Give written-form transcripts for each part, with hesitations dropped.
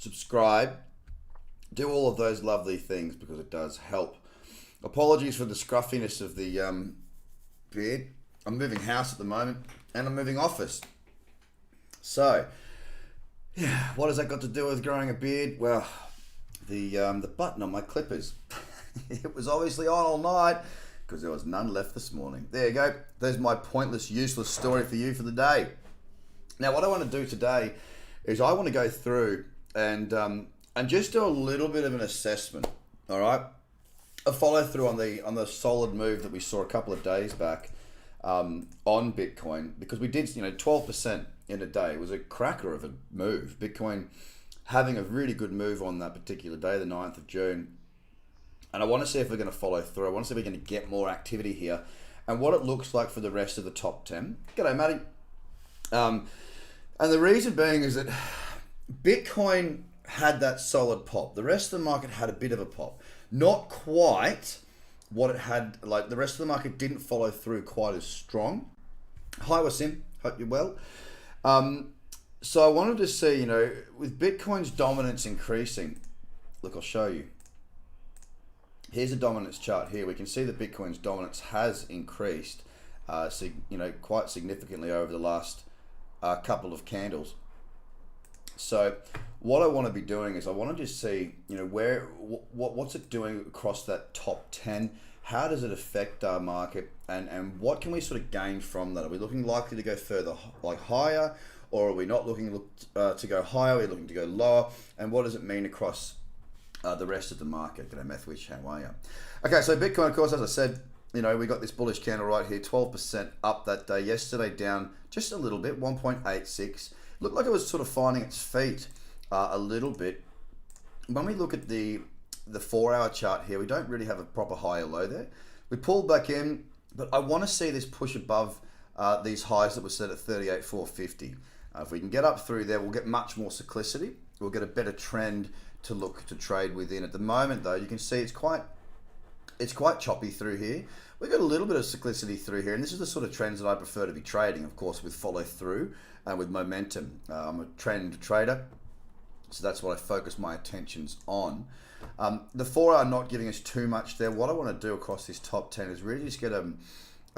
subscribe, do all of those lovely things because it does help. Apologies for the scruffiness of the beard. I'm moving house at the moment and I'm moving office. So, yeah, what has that got to do with growing a beard? Well, the button on my clippers. It was obviously on all night because there was none left this morning. There you go. There's my pointless, useless story for you for the day. Now, what I want to do today is I want to go through and just do a little bit of an assessment. All right, a follow through on the solid move that we saw a couple of days back on Bitcoin, because we did 12% in a day. It was a cracker of a move. Bitcoin having a really good move on that particular day, the 9th of June. And I want to see if we're going to follow through. I want to see if we're going to get more activity here and what it looks like for the rest of the top 10. G'day, Matty. And the reason being is that Bitcoin had that solid pop. The rest of the market had a bit of a pop. Not quite what it had, like the rest of the market didn't follow through quite as strong. Hi, Wasim. Hope you're well. So I wanted to see, with Bitcoin's dominance increasing, look, I'll show you. Here's a dominance chart here. We can see that Bitcoin's dominance has increased, quite significantly over the last couple of candles. So what I want to be doing is I want to just see, what's it doing across that top 10? How does it affect our market? And what can we sort of gain from that? Are we looking likely to go further, like higher, or are we not looking to go higher? Are we looking to go lower? And what does it mean across the rest of the market? G'day, Methwich, how are you? Okay, so Bitcoin, of course, as I said, we got this bullish candle right here, 12% up that day. Yesterday down just a little bit, 1.86. Looked like it was sort of finding its feet a little bit. When we look at the 4-hour chart here, we don't really have a proper high or low there. We pulled back in, but I want to see this push above these highs that were set at 38,450. If we can get up through there, we'll get much more cyclicity. We'll get a better trend to look to trade within. At the moment, though, you can see it's quite choppy through here. We've got a little bit of cyclicity through here, and this is the sort of trends that I prefer to be trading, of course, with follow through and with momentum. I'm a trend trader, so that's what I focus my attentions on. The 4-hour not giving us too much there. What I want to do across this top 10 is really just get a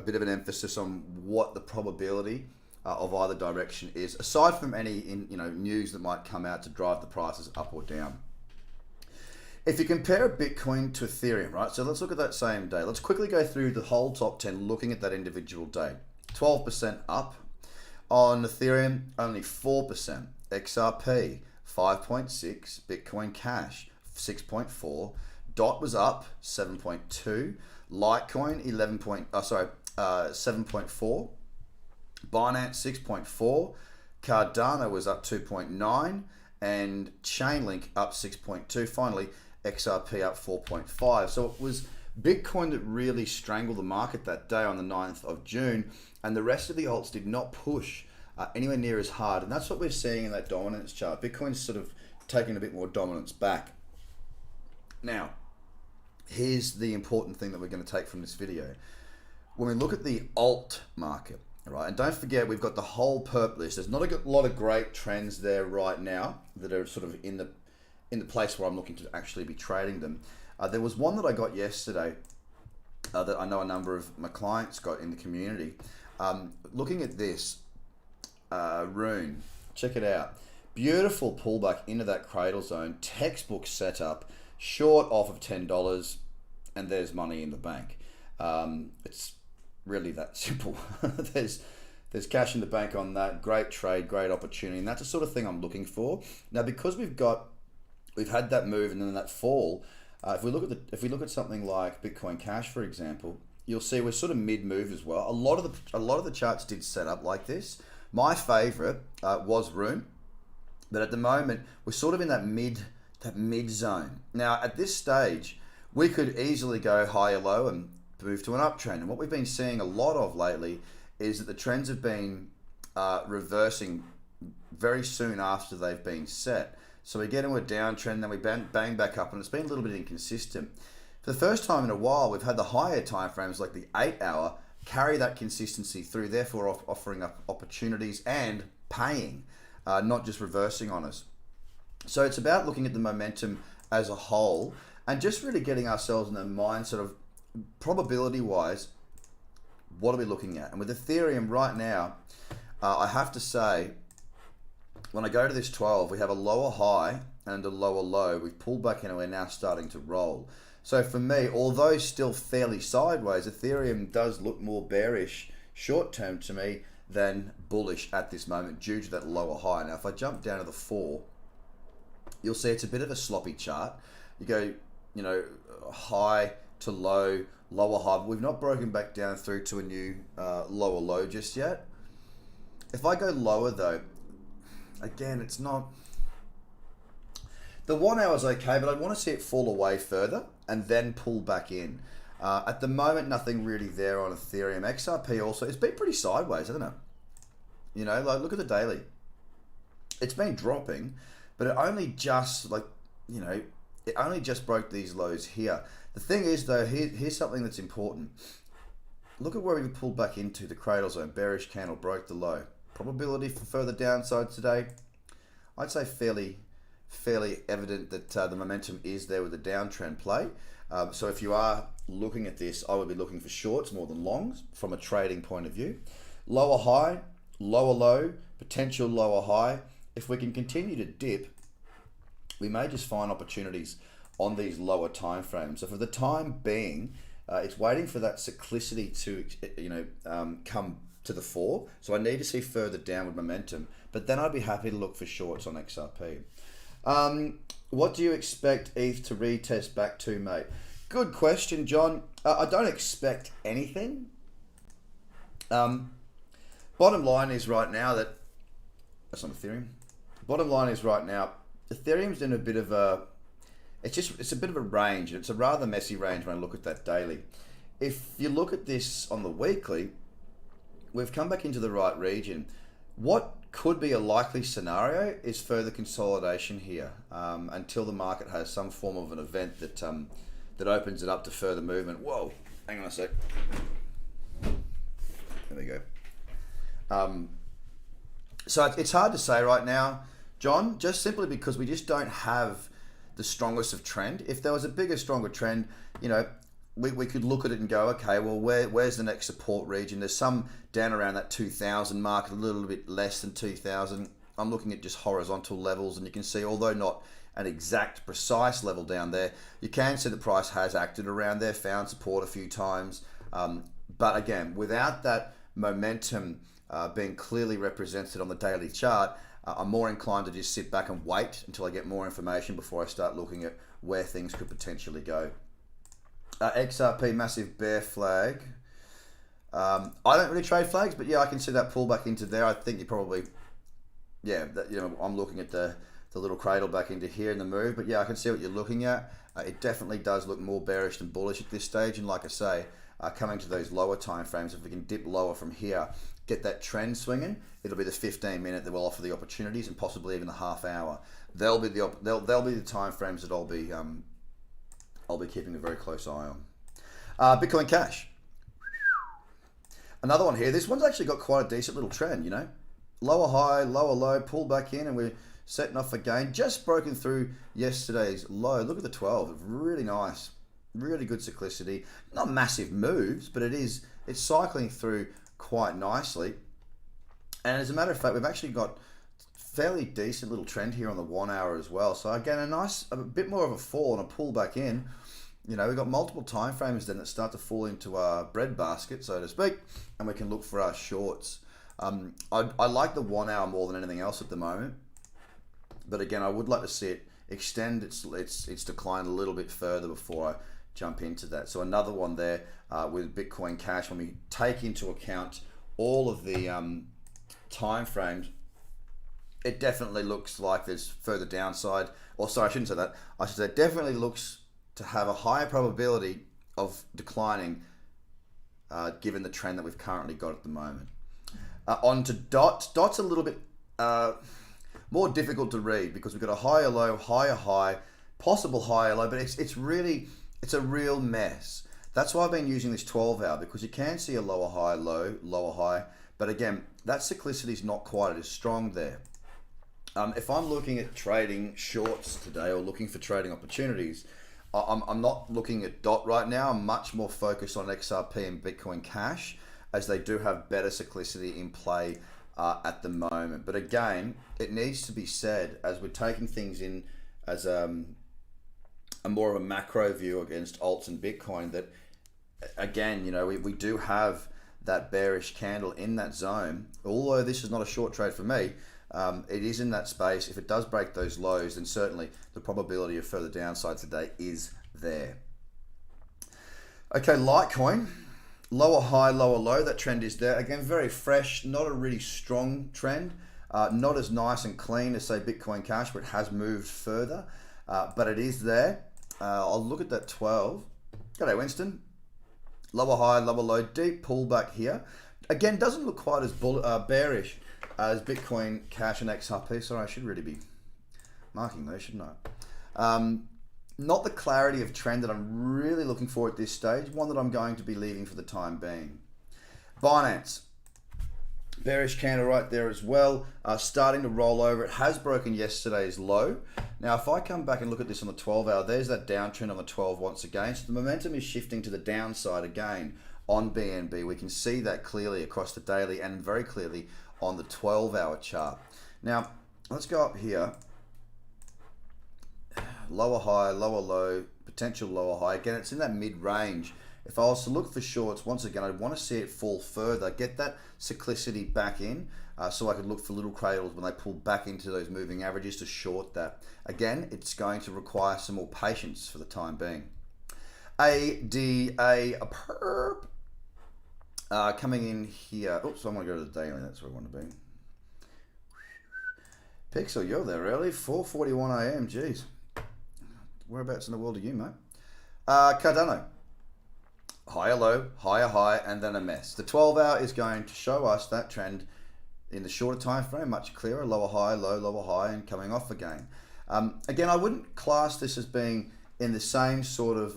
bit of an emphasis on what the probability of either direction is, aside from any news that might come out to drive the prices up or down. If you compare Bitcoin to Ethereum, right? So let's look at that same day. Let's quickly go through the whole top 10, looking at that individual day. 12% up. On Ethereum, only 4%. XRP, 5.6. Bitcoin Cash, 6.4. DOT was up, 7.2. Litecoin, 7.4. Binance, 6.4. Cardano was up 2.9. And Chainlink up 6.2. Finally, XRP up 4.5. So it was Bitcoin that really strangled the market that day on the 9th of June, and the rest of the alts did not push anywhere near as hard. And that's what we're seeing in that dominance chart. Bitcoin's sort of taking a bit more dominance back. Now, here's the important thing that we're going to take from this video. When we look at the alt market, all right, and don't forget we've got the whole perp list. There's not a lot of great trends there right now that are sort of in the place where I'm looking to actually be trading them. There was one that I got yesterday that I know a number of my clients got in the community. Looking at this, Rune, check it out. Beautiful pullback into that cradle zone, textbook setup, short off of $10, and there's money in the bank. It's really that simple. There's cash in the bank on that. Great trade, great opportunity, and that's the sort of thing I'm looking for. Now, because we've had that move and then that fall. If we look at something like Bitcoin Cash, for example, you'll see we're sort of mid-move as well. A lot of the charts did set up like this. My favorite was Rune, but at the moment we're sort of in that mid zone. Now, at this stage, we could easily go high or low and move to an uptrend. And what we've been seeing a lot of lately is that the trends have been reversing very soon after they've been set. So we get into a downtrend, then we bang back up, and it's been a little bit inconsistent. For the first time in a while, we've had the higher timeframes, like the 8-hour, carry that consistency through, therefore offering up opportunities and paying, not just reversing on us. So it's about looking at the momentum as a whole and just really getting ourselves in the mind sort of probability wise, what are we looking at? And with Ethereum right now, I have to say, when I go to this 12, we have a lower high and a lower low. We've pulled back in and we're now starting to roll. So for me, although still fairly sideways, Ethereum does look more bearish short term to me than bullish at this moment due to that lower high. Now, if I jump down to the 4, you'll see it's a bit of a sloppy chart. You go, you know, high to low, lower high. We've not broken back down through to a new lower low just yet. If I go lower though, again, it's not... The 1 hour is okay, but I'd want to see it fall away further and then pull back in. At the moment, nothing really there on Ethereum. XRP also, it's been pretty sideways, hasn't it? You know, like look at the daily. It's been dropping, but it only just, like, you know, it only just broke these lows here. The thing is though, here's something that's important. Look at where we pulled back into the cradle zone. Bearish candle broke the low. Probability for further downside today, I'd say fairly evident that the momentum is there with a downtrend play. So if you are looking at this, I would be looking for shorts more than longs from a trading point of view. Lower high, lower low, potential lower high. If we can continue to dip, we may just find opportunities on these lower time frames. So for the time being, it's waiting for that cyclicity to, you know, come to the fore. So I need to see further downward momentum, but then I'd be happy to look for shorts on XRP. What do you expect ETH to retest back to, mate? Good question, John. I don't expect anything. Bottom line is right now that, that's not Ethereum. Bottom line is right now, Ethereum's in a bit of a, it's a bit of a range, and it's a rather messy range when I look at that daily. If you look at this on the weekly, we've come back into the right region. What could be a likely scenario is further consolidation here until the market has some form of an event that that opens it up to further movement. Whoa, hang on a sec. There we go. So it's hard to say right now, John, just simply because we just don't have the strongest of trend. If there was a bigger, stronger trend, you know, we could look at it and go, okay, well, where's the next support region? There's some down around that 2,000 mark, a little bit less than 2,000. I'm looking at just horizontal levels, and you can see, although not an exact precise level down there, you can see the price has acted around there, found support a few times. But again, without that momentum being clearly represented on the daily chart, I'm more inclined to just sit back and wait until I get more information before I start looking at where things could potentially go. XRP massive bear flag. I don't really trade flags, but yeah, I can see that pull back into there. I think you probably, yeah, that, you know, I'm looking at the little cradle back into here in the move, but yeah, I can see what you're looking at. It definitely does look more bearish than bullish at this stage, and like I say, coming to those lower time frames, if we can dip lower from here, get that trend swinging, it'll be the 15-minute that will offer the opportunities, and possibly even the half hour. They'll be the time frames that I'll be keeping a very close eye on. Bitcoin Cash. Another one here. This one's actually got quite a decent little trend, you know. Lower high, lower low, pull back in, and we're setting off again. Just broken through yesterday's low. Look at the 12. Really nice. Really good cyclicity. Not massive moves, but it's cycling through quite nicely. And as a matter of fact, we've actually got fairly decent little trend here on the 1 hour as well. So again, a bit more of a fall and a pull back in. You know, we've got multiple time frames then that start to fall into our bread basket, so to speak, and we can look for our shorts. I like the 1 hour more than anything else at the moment, but again, I would like to see it extend its decline a little bit further before I jump into that. So another one there with Bitcoin Cash, when we take into account all of the time frames, it definitely looks like there's further downside. Or sorry, I shouldn't say that. I should say it definitely looks to have a higher probability of declining given the trend that we've currently got at the moment. On to DOT. DOT's a little bit more difficult to read because we've got a higher low, higher high, possible higher low, but it's a real mess. That's why I've been using this 12 hour, because you can see a lower high, low, lower high, but again, that cyclicity is not quite as strong there. If I'm looking at trading shorts today or looking for trading opportunities, I'm not looking at DOT right now. I'm much more focused on XRP and Bitcoin Cash, as they do have better cyclicity in play at the moment. But again, it needs to be said, as we're taking things in as a more of a macro view against alts and Bitcoin, that again, we do have that bearish candle in that zone. Although this is not a short trade for me, it is in that space. If it does break those lows, then certainly the probability of further downside today is there. Okay, Litecoin, lower high, lower low. That trend is there. Again, very fresh, not a really strong trend. Not as nice and clean as, say, Bitcoin Cash, but it has moved further. But it is there. I'll look at that 12. G'day, Winston. Lower high, lower low, deep pullback here. Again, doesn't look quite as bearish as Bitcoin Cash and XRP. Sorry, I should really be marking those, shouldn't I? Not the clarity of trend that I'm really looking for at this stage. One that I'm going to be leaving for the time being. Binance. Bearish candle right there as well, starting to roll over. It has broken yesterday's low. Now, if I come back and look at this on the 12 hour, there's that downtrend on the 12 once again. So the momentum is shifting to the downside again on BNB. We can see that clearly across the daily and very clearly on the 12 hour chart. Now, let's go up here. Lower high, lower low, potential lower high. Again, it's in that mid-range. If I was to look for shorts, once again, I'd want to see it fall further, get that cyclicity back in, so I could look for little cradles when they pull back into those moving averages to short that. Again, it's going to require some more patience for the time being. ETHPERP coming in here. Oops, I want to go to the daily. That's where I want to be. Pixel, you're there early. 4:41 a.m. Jeez. Whereabouts in the world are you, mate? Cardano. Higher low, higher high, and then a mess. The 12 hour is going to show us that trend in the shorter time frame, much clearer. Lower high, lower high, and coming off again. Again, I wouldn't class this as being in the same sort of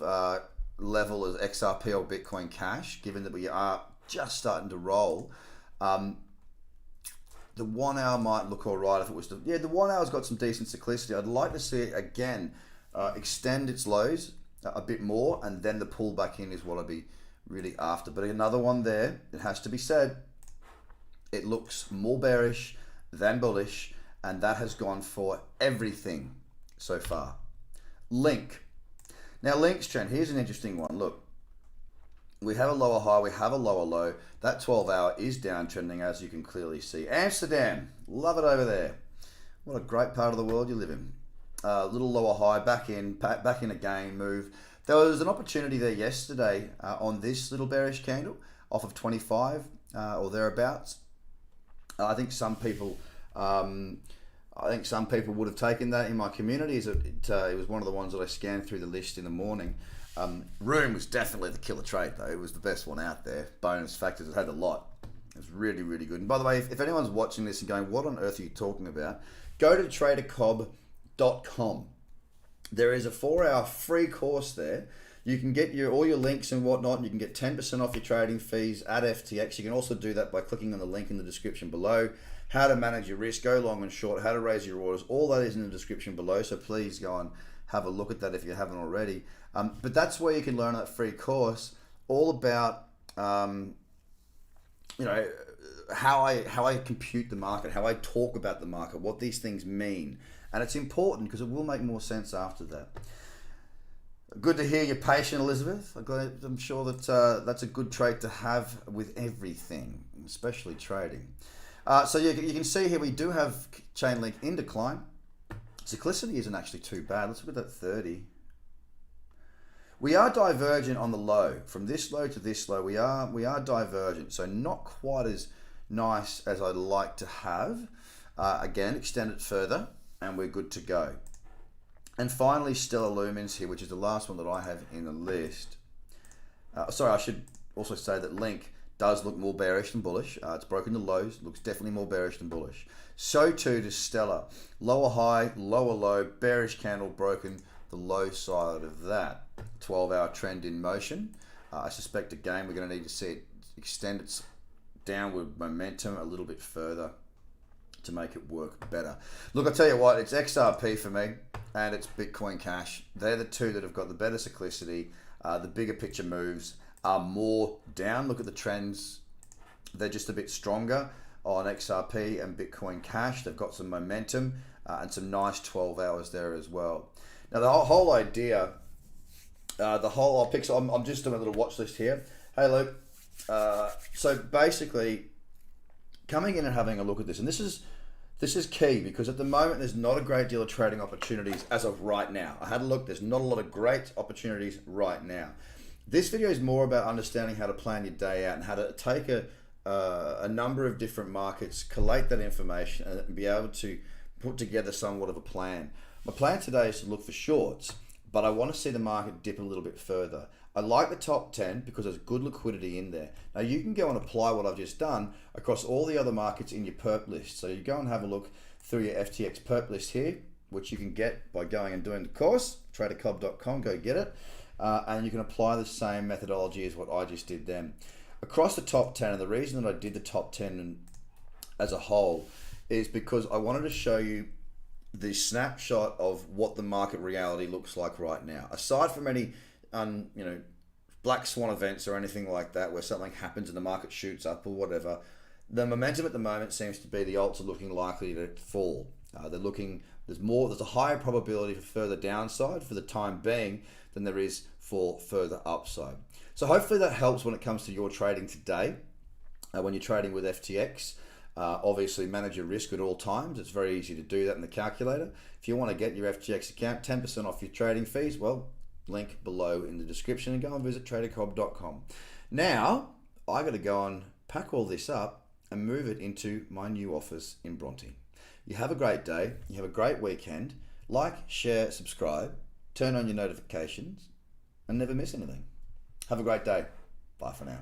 level as XRP or Bitcoin Cash, given that we are just starting to roll. The 1 hour might look all right if it was the 1 hour's got some decent cyclicity. I'd like to see it again extend its lows a bit more, and then the pull back in is what I'd be really after. But another one there, it has to be said, it looks more bearish than bullish, and that has gone for everything so far. Link. Now, Link's trend, here's an interesting one. Look, we have a lower high, we have a lower low. That 12 hour is downtrending, as you can clearly see. Amsterdam, love it over there. What a great part of the world you live in. Little lower high, back in again, move. There was an opportunity there yesterday on this little bearish candle off of 25 or thereabouts. I think some people would have taken that in my community. It was one of the ones that I scanned through the list in the morning. Rune was definitely the killer trade though. It was the best one out there. Bonus factors, it had a lot. It was really, really good. And by the way, if anyone's watching this and going, what on earth are you talking about? Go to tradercobb.com. There is a 4 hour free course there. You can get all your links and whatnot. You can get 10% off your trading fees at FTX. You can also do that by clicking on the link in the description below. How to manage your risk, go long and short, how to raise your orders. All that is in the description below. So please go and have a look at that if you haven't already. But that's where you can learn that free course all about how I compute the market, how I talk about the market, what these things mean. And it's important because it will make more sense after that. Good to hear you're patient, Elizabeth. I'm sure that that's a good trait to have with everything, especially trading. So you can see here we do have Chainlink in decline. Cyclicity isn't actually too bad. Let's look at that 30. We are divergent on the low. From this low to this low, we are divergent. So not quite as nice as I'd like to have. Again, extend it further, and we're good to go. And finally, Stellar Lumens here, which is the last one that I have in the list. Sorry, I should also say that Link does look more bearish than bullish. It's broken the lows, looks definitely more bearish than bullish. So too does Stellar. Lower high, lower low, bearish candle broken the low side of that. 12-hour trend in motion. I suspect again we're going to need to see it extend its downward momentum a little bit further to make it work better. Look, I tell you what, it's XRP for me and it's Bitcoin Cash. They're the two that have got the better cyclicity, the bigger picture moves are more down. Look at the trends. They're just a bit stronger on XRP and Bitcoin Cash. They've got some momentum and some nice 12 hours there as well. Now the whole idea, I'm just doing a little watch list here. Hey Luke, so basically coming in and having a look at this, and this is key because at the moment there's not a great deal of trading opportunities as of right now. I had a look, there's not a lot of great opportunities right now. This video is more about understanding how to plan your day out and how to take a number of different markets, collate that information and be able to put together somewhat of a plan. My plan today is to look for shorts, but I want to see the market dip a little bit further. I like the top 10 because there's good liquidity in there. Now you can go and apply what I've just done across all the other markets in your perp list. So you go and have a look through your FTX perp list here, which you can get by going and doing the course, tradercobb.com, go get it. And you can apply the same methodology as what I just did then. Across the top 10, and the reason that I did the top 10 as a whole is because I wanted to show you the snapshot of what the market reality looks like right now. Aside from any black swan events or anything like that where something happens and the market shoots up or whatever, the momentum at the moment seems to be the alts are looking likely to fall. There's a higher probability for further downside for the time being than there is for further upside. So hopefully that helps when it comes to your trading today. When you're trading with FTX, obviously manage your risk at all times. It's very easy to do that in the calculator. If you want to get your FTX account 10% off your trading fees, well, link below in the description and go and visit tradercobb.com. Now, I got to go and pack all this up and move it into my new office in Bronte. You have a great day. You have a great weekend. Like, share, subscribe, turn on your notifications, and never miss anything. Have a great day. Bye for now.